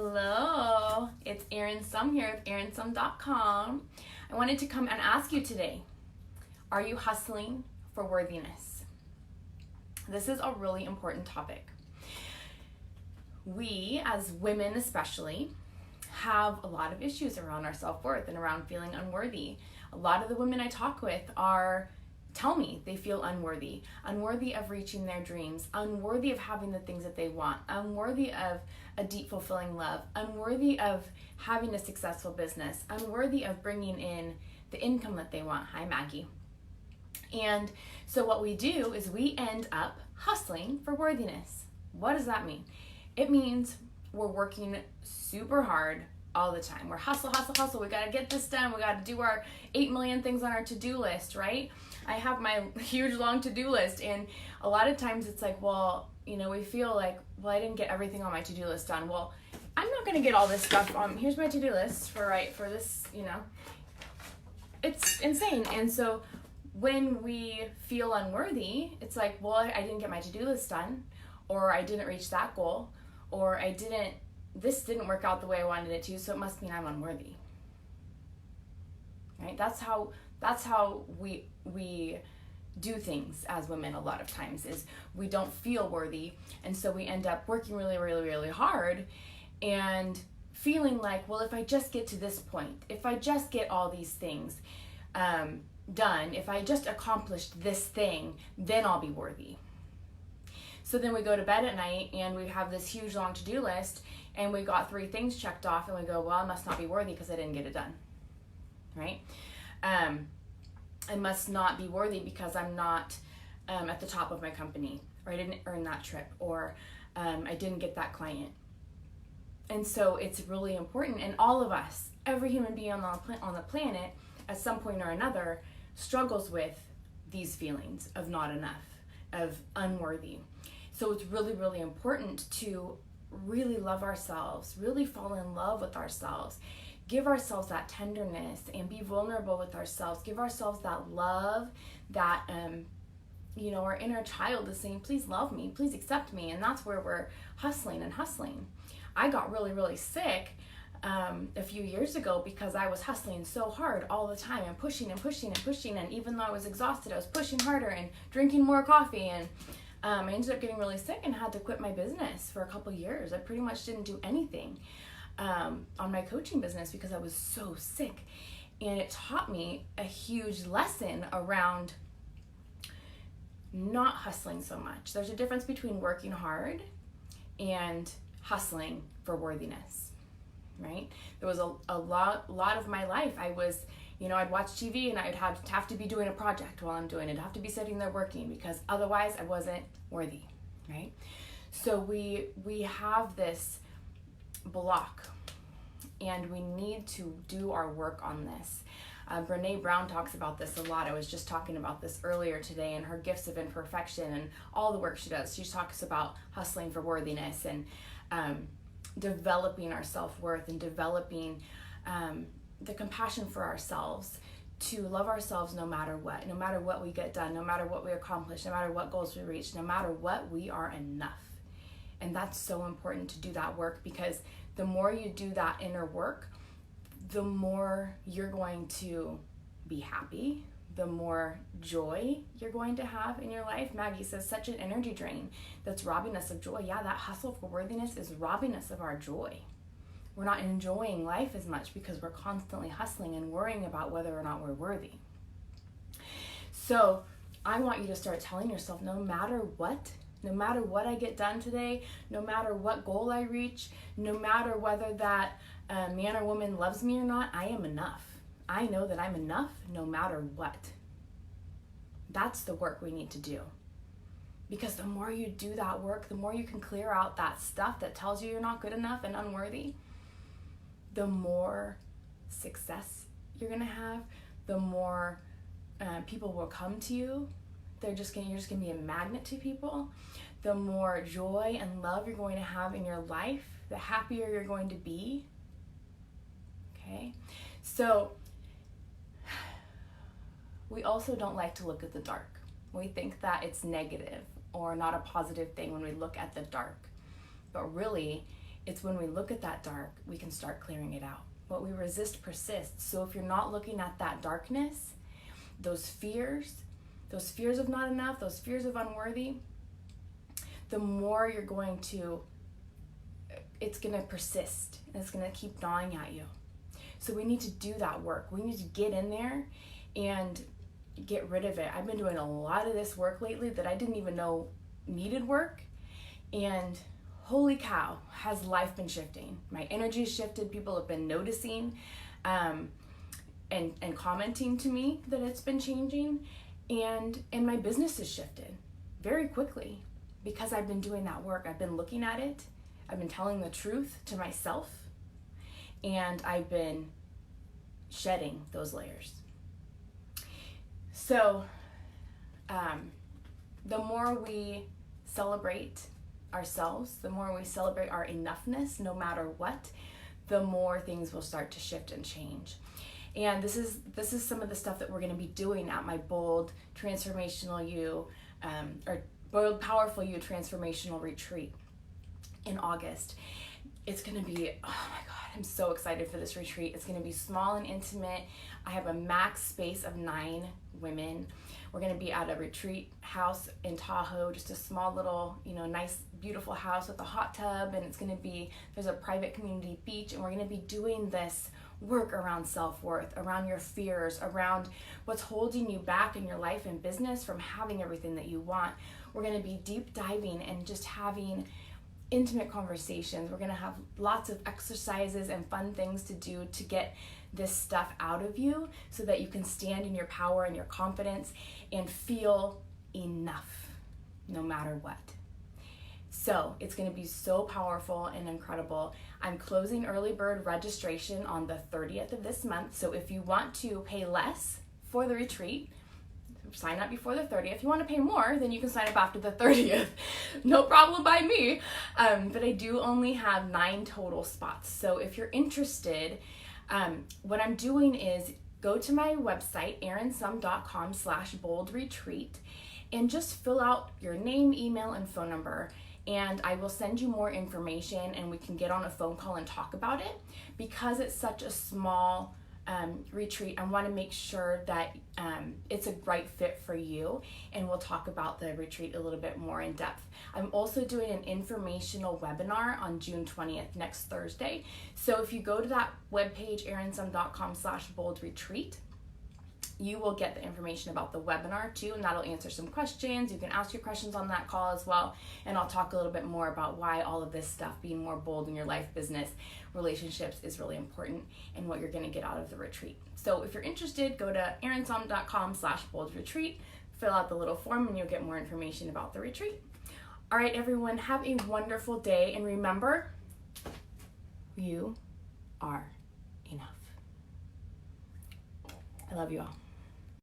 Hello, it's Erin Sum here with erinsum.com. I wanted to come and ask you today, are you hustling for worthiness? This is a really important topic. We, as women especially, have a lot of issues around our self-worth and around feeling unworthy. A lot of the women I talk with tell me they feel unworthy of reaching their dreams, unworthy of having the things that they want, unworthy of a deep, fulfilling love, unworthy of having a successful business, unworthy of bringing in the income that they want. Hi, Maggie. And so what we do is we end up hustling for worthiness. What does that mean? It means we're working super hard all the time. We're hustle. We got to get this done. We got to do our 8 million things on our to-do list, right? I have my huge long to-do list, and a lot of times it's like, well, we feel like, well, I didn't get everything on my to-do list done. Well, I'm not going to get all this stuff on. Here's my to-do list for this, It's insane. And so when we feel unworthy, it's like, well, I didn't get my to-do list done, or I didn't reach that goal, or this didn't work out the way I wanted it to, so it must mean I'm unworthy. Right? That's how we do things as women a lot of times, is we don't feel worthy, and so we end up working really, really, really hard and feeling like, well, if I just get to this point, if I just get all these things done, if I just accomplished this thing, then I'll be worthy. So then we go to bed at night and we have this huge long to-do list, and we got 3 things checked off, and we go, well, I must not be worthy because I didn't get it done, right? I must not be worthy because I'm not at the top of my company, or I didn't earn that trip, or I didn't get that client. And so it's really important, and all of us, every human being on the planet, at some point or another, struggles with these feelings of not enough, of unworthy. So it's really, really important to really love ourselves, really fall in love with ourselves, give ourselves that tenderness and be vulnerable with ourselves, give ourselves that love that, our inner child is saying, please love me, please accept me. And that's where we're hustling. I got really, really sick a few years ago because I was hustling so hard all the time and pushing. And even though I was exhausted, I was pushing harder and drinking more coffee. And I ended up getting really sick and had to quit my business for a couple years. I pretty much didn't do anything on my coaching business because I was so sick. And it taught me a huge lesson around not hustling so much. There's a difference between working hard and hustling for worthiness, right? There was a lot of my life I was, I'd watch TV and I'd have to be doing a project while I'm doing it. I'd have to be sitting there working because otherwise I wasn't worthy, right? So we have this block, and we need to do our work on this. Brene Brown talks about this a lot. I was just talking about this earlier today in her Gifts of Imperfection and all the work she does. She talks about hustling for worthiness and developing our self-worth and developing the compassion for ourselves, to love ourselves no matter what we get done, no matter what we accomplish, no matter what goals we reach, no matter what, we are enough. And that's so important to do that work, because the more you do that inner work, the more you're going to be happy, the more joy you're going to have in your life. Maggie says, such an energy drain that's robbing us of joy. Yeah, that hustle for worthiness is robbing us of our joy. We're not enjoying life as much because we're constantly hustling and worrying about whether or not we're worthy. So I want you to start telling yourself, no matter what I get done today, no matter what goal I reach, no matter whether that man or woman loves me or not, I am enough. I know that I'm enough no matter what. That's the work we need to do. Because the more you do that work, the more you can clear out that stuff that tells you you're not good enough and unworthy, the more success you're going to have, the more people will come to you. You're just going to be a magnet to people. The more joy and love you're going to have in your life, the happier you're going to be. Okay? So we also don't like to look at the dark. We think that it's negative or not a positive thing when we look at the dark. But really, it's when we look at that dark, we can start clearing it out. What we resist persists. So if you're not looking at that darkness, those fears of not enough, those fears of unworthy, the more you're going to, it's going to persist, and it's going to keep gnawing at you. So we need to do that work. We need to get in there and get rid of it. I've been doing a lot of this work lately that I didn't even know needed work, and holy cow, has life been shifting. My energy has shifted. People have been noticing and commenting to me that it's been changing, and my business has shifted very quickly because I've been doing that work. I've been looking at it. I've been telling the truth to myself, and I've been shedding those layers. So the more we celebrate ourselves, the more we celebrate our enoughness, no matter what, the more things will start to shift and change. And this is some of the stuff that we're going to be doing at my Bold Transformational You, or Bold Powerful You Transformational Retreat in August. It's going to be, oh my God, I'm so excited for this retreat. It's going to be small and intimate. I have a max space of 9 women. We're going to be at a retreat house in Tahoe, just a small little, nice, beautiful house with a hot tub. And it's going to be, there's a private community beach, and we're going to be doing this work around self-worth, around your fears, around what's holding you back in your life and business from having everything that you want. We're going to be deep diving and just having intimate conversations. We're going to have lots of exercises and fun things to do to get this stuff out of you so that you can stand in your power and your confidence and feel enough no matter what. So it's going to be so powerful and incredible. I'm closing early bird registration on the 30th of this month. So if you want to pay less for the retreat, sign up before the 30th. If you want to pay more, then you can sign up after the 30th. No problem by me. But I do only have 9 total spots. So if you're interested, what I'm doing is go to my website, erinsum.com/boldretreat, and just fill out your name, email, and phone number. And I will send you more information, and we can get on a phone call and talk about it. Because it's such a small retreat, I want to make sure that it's a right fit for you, and we'll talk about the retreat a little bit more in depth. I'm also doing an informational webinar on June 20th, next Thursday. So if you go to that webpage, erinsum.com/boldretreat, you will get the information about the webinar too, and that'll answer some questions. You can ask your questions on that call as well, and I'll talk a little bit more about why all of this stuff, being more bold in your life, business, relationships, is really important, and what you're going to get out of the retreat. So if you're interested, go to erinsum.com/boldretreat, fill out the little form, and you'll get more information about the retreat. All right, everyone, have a wonderful day, and remember, you are enough. I love you all.